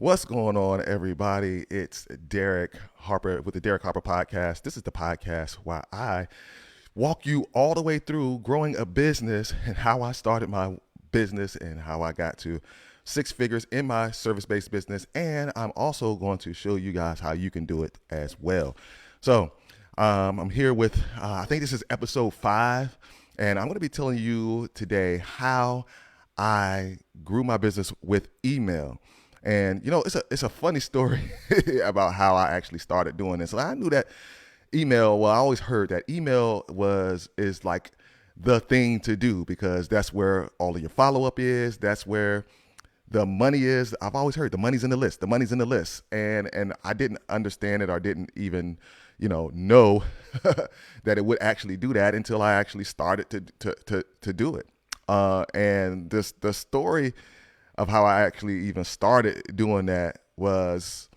What's going on, everybody? It's Derrick Harper with the Derrick Harper Podcast. This is the podcast where I walk you all the way through growing a business and how I started my business and how I got to six figures in my service-based business. And I'm also going to show you guys how you can do it as well. So I'm here with, I think this is episode 5, and I'm going to be telling you today how I grew my business with email. And it's a funny story about how I actually started doing this. So I knew that email. Well, I always heard that email is like the thing to do because that's where all of your follow up is. That's where the money is. I've always heard the money's in the list. The money's in the list, and I didn't understand it or didn't even know that it would actually do that until I actually started to do it. And the story of how I actually even started doing that was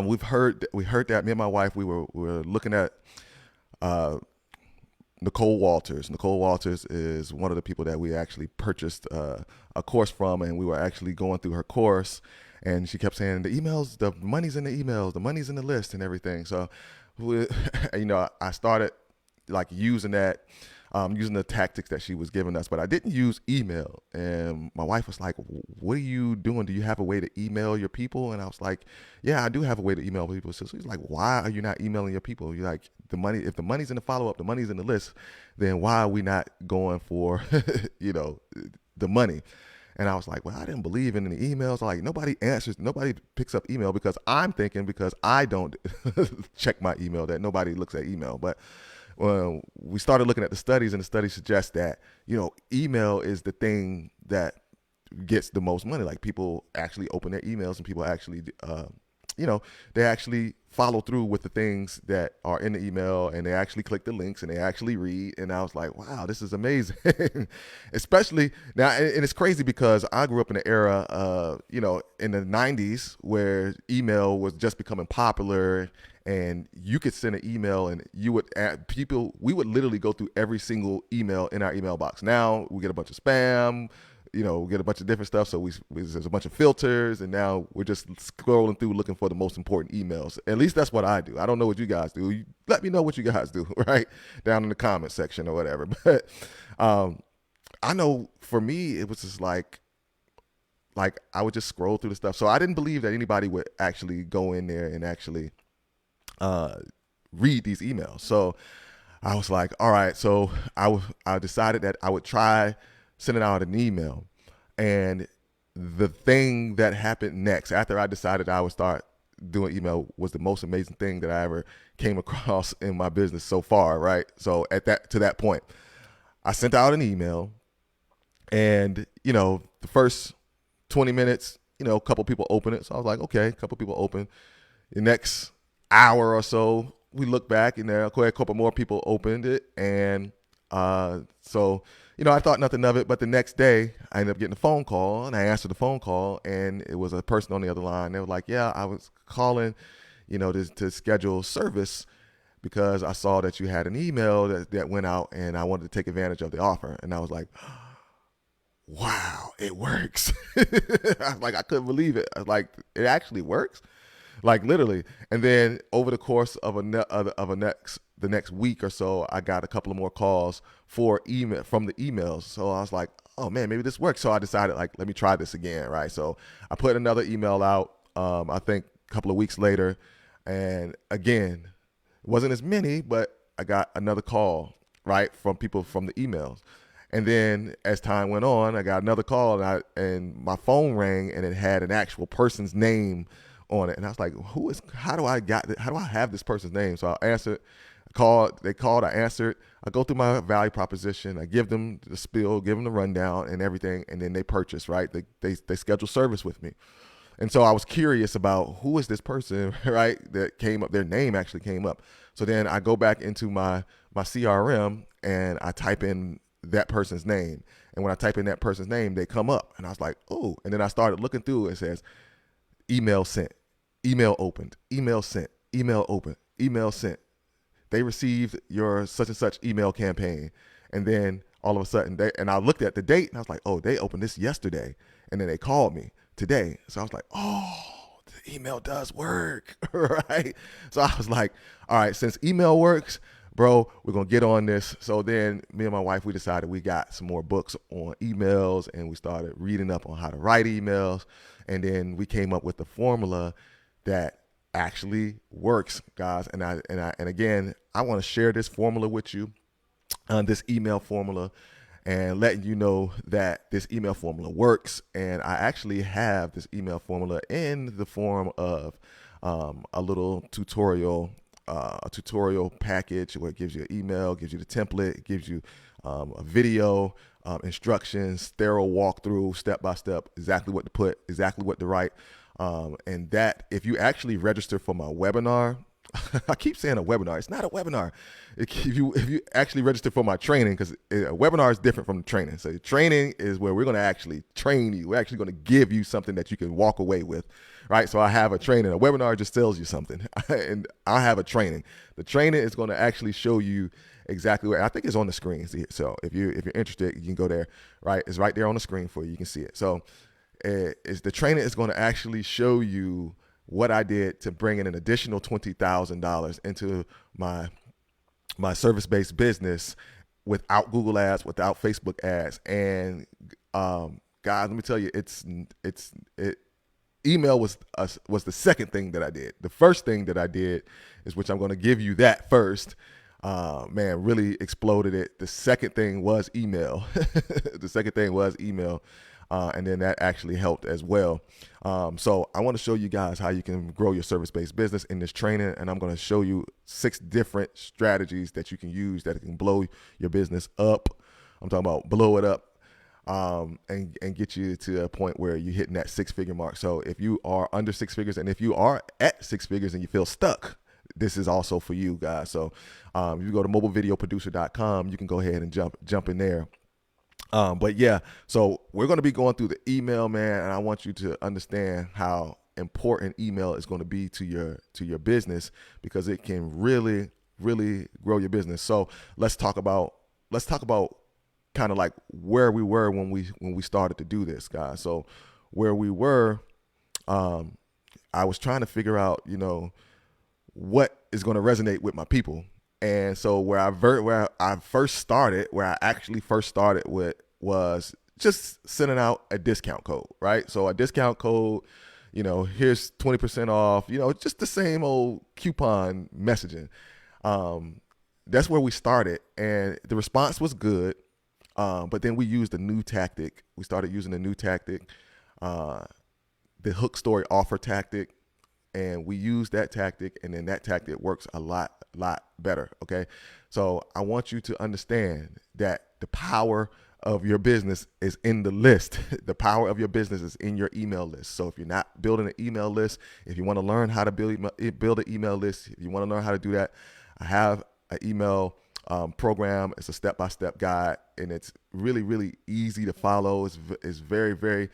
we heard that me and my wife we were looking at uh, Nicole Walters. Nicole Walters is one of the people that we actually purchased a course from, and we were actually going through her course. And she kept saying the emails, the money's in the emails, the money's in the list, and everything. So, I started like using that. Using the tactics that she was giving us, but I didn't use email. And my wife was like, "What are you doing? Do you have a way to email your people?" And I was like, "Yeah, I do have a way to email people." So she's like, "Why are you not emailing your people?" You're like, "The money. If the money's in the follow up, the money's in the list. Then why are we not going for, the money?" And I was like, "Well, I didn't believe in the emails. Like nobody picks up email because I'm thinking because I don't check my email that nobody looks at email, but." Well, we started looking at the studies, and the studies suggest that email is the thing that gets the most money. Like people actually open their emails, and people actually, they actually follow through with the things that are in the email, and they actually click the links, and they actually read. And I was like, wow, this is amazing. Especially now, and it's crazy because I grew up in an era, in the '90s where email was just becoming popular, and you could send an email and you would add people, we would literally go through every single email in our email box. Now we get a bunch of spam, we get a bunch of different stuff. So there's a bunch of filters, and now we're just scrolling through looking for the most important emails. At least that's what I do. I don't know what you guys do. Let me know what you guys do, right? Down in the comment section or whatever. But I know for me, it was just like I would just scroll through the stuff. So I didn't believe that anybody would actually go in there and actually read these emails. So I was like, all right. So I decided that I would try sending out an email. And the thing that happened next, after I decided I would start doing email, was the most amazing thing that I ever came across in my business so far. Right. So to that point, I sent out an email, and the first 20 minutes, a couple people open it. So I was like, okay, a couple people open. The next hour or so, we look back, and there a couple more people opened it. And so I thought nothing of it. But the next day, I ended up getting a phone call, and I answered the phone call, and it was a person on the other line. They were like, yeah, I was calling, to schedule service because I saw that you had an email that went out, and I wanted to take advantage of the offer. And I was like, wow, it works. I was like, I couldn't believe it. I was like, it actually works, like literally. And then over the course of the next week or so, I got a couple of more calls for email from the emails. So I was like, oh man, maybe this works. So I decided, like, let me try this again, right? So I put another email out. I think a couple of weeks later, and again, it wasn't as many, but I got another call, right, from people from the emails. And then as time went on, I got another call, and my phone rang, and it had an actual person's name on it. And I was like, how do I have this person's name? So I answered, they called, I answered, I go through my value proposition, I give them the spiel, give them the rundown and everything. And then they purchase, right? They schedule service with me. And so I was curious about who is this person, right? That came up, their name actually came up. So then I go back into my CRM, and I type in that person's name. And when I type in that person's name, they come up. And I was like, oh. And then I started looking through. It says email sent, email opened, email sent, email opened, email sent. They received your such and such email campaign. And then all of a sudden, and I looked at the date, and I was like, oh, they opened this yesterday. And then they called me today. So I was like, oh, the email does work, right? So I was like, all right, since email works, bro, we're going to get on this. So then me and my wife, we decided we got some more books on emails, and we started reading up on how to write emails. And then we came up with the formula that actually works, guys. And again, I want to share this formula with you, this email formula, and letting you know that this email formula works. And I actually have this email formula in the form of a little tutorial, a tutorial package where it gives you an email, gives you the template, it gives you a video, instructions, thorough walkthrough, step by step, exactly what to put, exactly what to write. And that if you actually register for my webinar, I keep saying a webinar. It's not a webinar. If you actually register for my training, because a webinar is different from the training. So the training is where we're going to actually train you. We're actually going to give you something that you can walk away with, right? So I have a training. A webinar just tells you something, and I have a training. The training is going to actually show you exactly where. I think it's on the screen. So if you're interested, you can go there. Right, it's right there on the screen for you. You can see it. So the training is going to actually show you what I did to bring in an additional $20,000 into my service-based business without Google ads, without Facebook ads. And guys, let me tell you, email was the second thing that I did. The first thing that I did is, which I'm going to give you that first, man, really exploded it. The second thing was email. The second thing was email. And then that actually helped as well. So I want to show you guys how you can grow your service-based business in this training. And I'm going to show you 6 different strategies that you can use that can blow your business up. I'm talking about blow it up, and get you to a point where you're hitting that 6-figure mark. So if you are under 6 figures, and if you are at 6 figures and you feel stuck, this is also for you guys. So if you go to mobilevideoproducer.com, you can go ahead and jump in there. But yeah, so we're going to be going through the email, man, and I want you to understand how important email is going to be to your business, because it can really, really grow your business. So let's talk about kind of like where we were when we started to do this, guys. So where we were, I was trying to figure out, what is going to resonate with my people. And so where I actually first started with was just sending out a discount code, right? So a discount code, here's 20% off, just the same old coupon messaging. That's where we started, and the response was good. But then we used a new tactic. We started using a new tactic, the hook story offer tactic. And we use that tactic, and then that tactic works a lot better, okay? So I want you to understand that the power of your business is in the list. The power of your business is in your email list. So if you're not building an email list, if you want to learn how to build an email list, if you want to learn how to do that, I have an email program. It's a step-by-step guide, and it's really, really easy to follow. It's very, very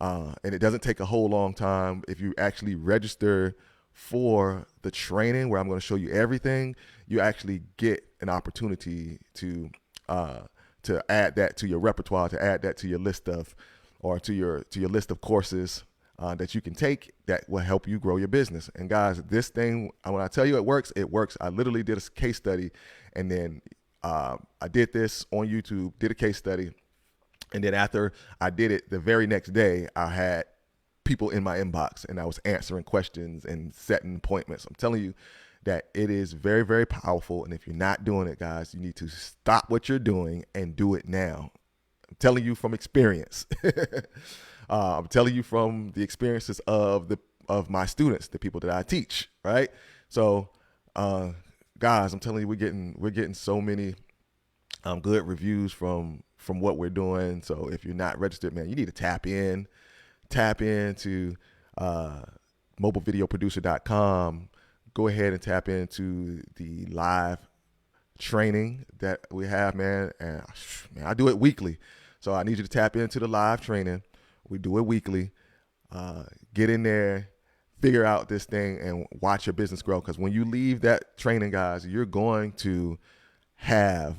and it doesn't take a whole long time. If you actually register for the training where I'm going to show you everything, you actually get an opportunity to add that to your repertoire, to add that to your list of, or to your list of courses that you can take that will help you grow your business. And guys, this thing, when I tell you it works, it works. I literally did a case study, and then I did this on YouTube, did a case study. And then after I did it, the very next day, I had people in my inbox, and I was answering questions and setting appointments. I'm telling you that it is very, very powerful. And if you're not doing it, guys, you need to stop what you're doing and do it now. I'm telling you from experience. I'm telling you from the experiences of my students, the people that I teach, right? So, guys, I'm telling you, we're getting so many good reviews from what we're doing. So if you're not registered, man, you need to tap into mobilevideoproducer.com. Go ahead and tap into the live training that we have, man. And man, I do it weekly. So I need you to tap into the live training. We do it weekly. Get in there, figure out this thing, and watch your business grow. Because when you leave that training, guys, you're going to have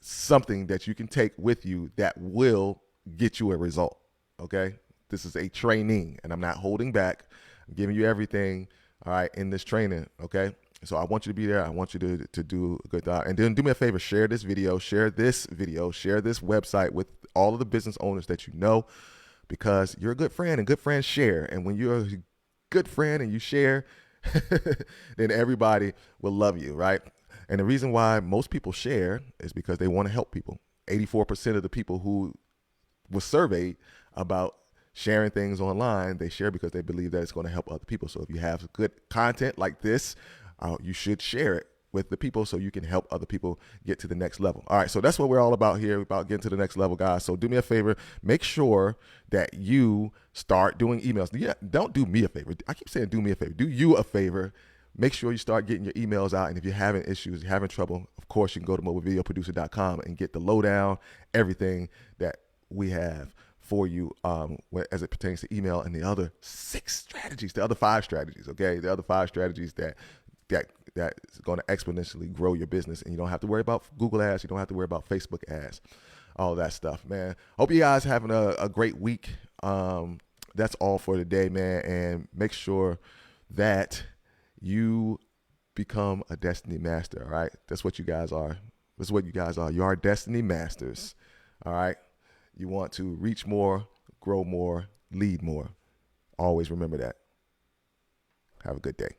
something that you can take with you that will get you a result. Okay. This is a training, and I'm not holding back. I'm giving you everything, all right, in this training, okay? So I want you to be there. I want you to do a good job. And then do me a favor, share this video, share this website with all of the business owners that you know, because you're a good friend and good friends share. And when you're a good friend and you share, then everybody will love you, right? And the reason why most people share is because they want to help people. 84% of the people who were surveyed about sharing things online, they share because they believe that it's going to help other people. So if you have good content like this, you should share it with the people so you can help other people get to the next level. All right, so that's what we're all about here, about getting to the next level, guys. So do me a favor, make sure that you start doing emails. Yeah, don't do me a favor. I keep saying do me a favor. Do you a favor. Make sure you start getting your emails out. And if you're having issues, you're having trouble, of course, you can go to mobilevideoproducer.com and get the lowdown, everything that we have for you as it pertains to email and the other 6 strategies, the other 5 strategies, okay? The other 5 strategies that is going to exponentially grow your business, and you don't have to worry about Google ads, you don't have to worry about Facebook ads, all that stuff, man. Hope you guys having a great week. That's all for today, man, and make sure that you become a destiny master, all right? That's what you guys are. That's what you guys are. You are destiny masters, all right? You want to reach more, grow more, lead more. Always remember that. Have a good day.